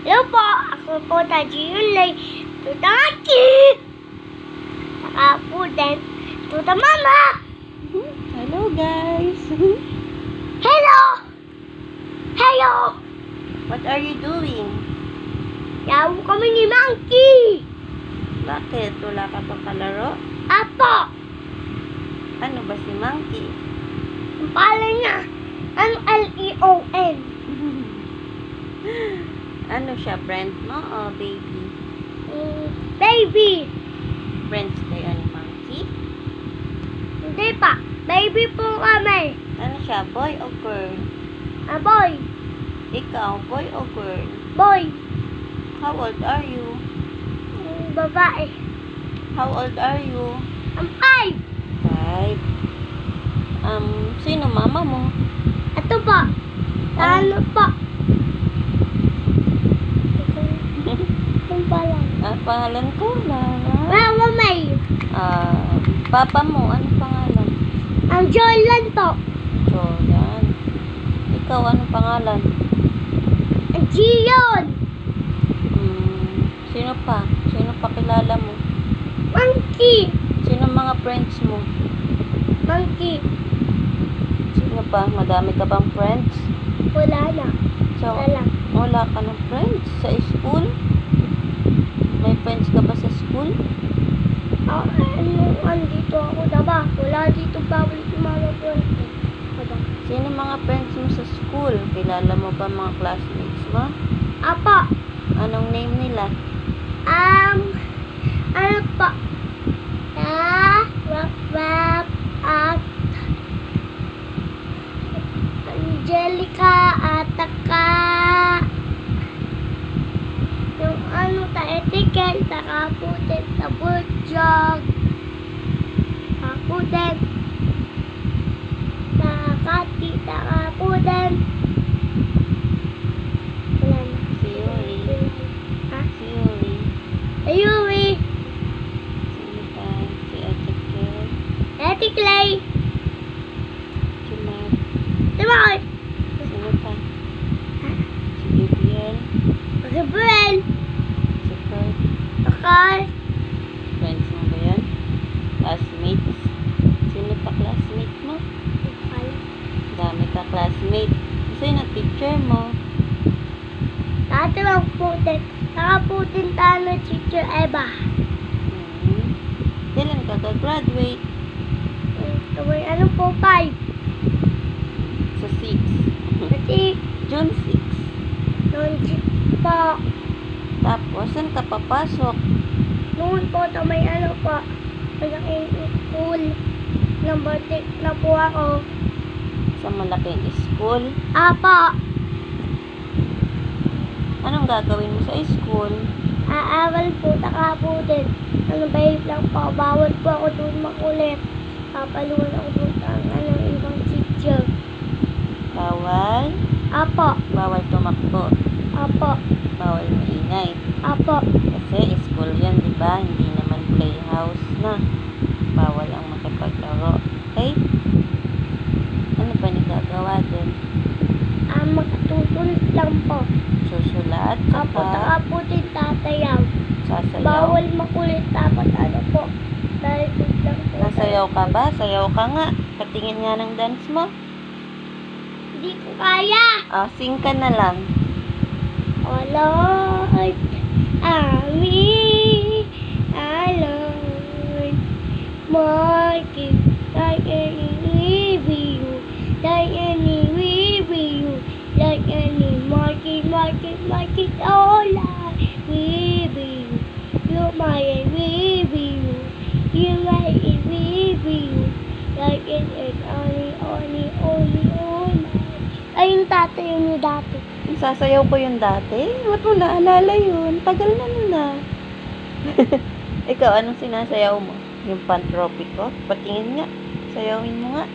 Hello po, ako po Tajiyulay. Tuta Aki. Saka po din, Tuta Mama. Hello guys. Hello. Hello. What are you doing? Yaw kami ni Monkey. Bakit? Wala ka pang kalaro? Apo. Ano ba si Monkey? Ang pala niya, MLEON. Ano siya? Friend mo o baby? Baby. Friends kayo ni Monkey? Hindi pa. Baby po kami. Ano siya? Boy o girl? Boy. Ikaw, boy o girl? Boy. How old are you? Babae. How old are you? Ang 5. 5. Sino mama mo? Ito pa. Ano pa? Ang pala. Pangalan ko? Lara. Mama May. Papa mo, ano pangalan? Ang Jordan to. Jordan. Ikaw, anong pangalan? Ang Gion. Sino pa? Sino pa kilala mo? Monkey. Sino mga friends mo? Monkey. Sino pa? Madami ka bang friends? Wala na. So, Wala. wala ka ng friends sa school? May friends ka ba sa school? Andito ako diba? Wala dito bawal yung mga friends. Diba? Sino mga friends mo sa school? Kilala mo ba mga classmates mo? Apa. Anong name nila? Ano pa? Wap, at Angelica, Ataka, yung ano ta etiquette, takaputin, tabudyog, takaputin, takati, takaputin. Wala na. Si Yuri. Ha? Si Yuri. Ayuri, Sino pa? Si Ezekiel. Etiklay, Si Mark. diba ko? Sino pa? Si Gabriel. Gabriel, Si Kurt. Akal, Friends mo ba yan? Classmates? Sino pa classmate mo? Dami ka classmate. Sino teacher mo? dati lang putin, nakaputin tayo ng teacher Eva. Kailan ka graduate? Tuloy, ano po, 5. Sa 6. Kasi, June 6. noon po, Tapos, saan ka papasok? noon po, may ano po, malaking school, number 6 na po ako. Sa malaking school. Apa, Anong gagawin mo sa school? aaral po, nakaputin. Ano ba yun lang po, bawal po ako doon makulit. Papaluan ako doon ang ibang teacher. Bawal? Apo, Bawal tumakbo. apo, Bawal maingay. apo. Kasi school yan, di ba? Hindi naman playhouse na. Bawal ang makipaglaro. Okay? Ano pa nagagawa din? Makatutulit lang po. Susulat? Apo, Saka nakaputin tatayaw. sasayaw? Bawal makulit dapat ano po. Dahil lang po. Nasayaw ka ba? Sayaw ka nga. Patingin nga ng dance mo. Hindi ko kaya. Sing ka na lang. Oh Lord, Amen. Lord, Marky, like any review, like any review, like any Marky, all I review. You my review, you my review, like it is only. Ay, yung tatay yun yung dati. Sasayaw ko yung dati? Ba't mo naalala yun? Tagal na nun ah. Ikaw, anong sinasayaw mo? Yung pantropiko? Patingin nga. Sayawin mo nga.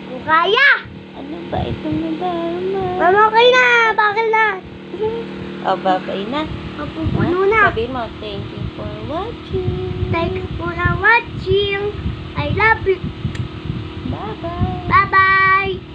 Kung kaya! Ano ba itong nadama? Mama, okay na! Bakit na? Babay na. Mapupuno na. Sabi mo, thank you for watching. Thank you for watching. I love you. Bye-bye. Bye-bye.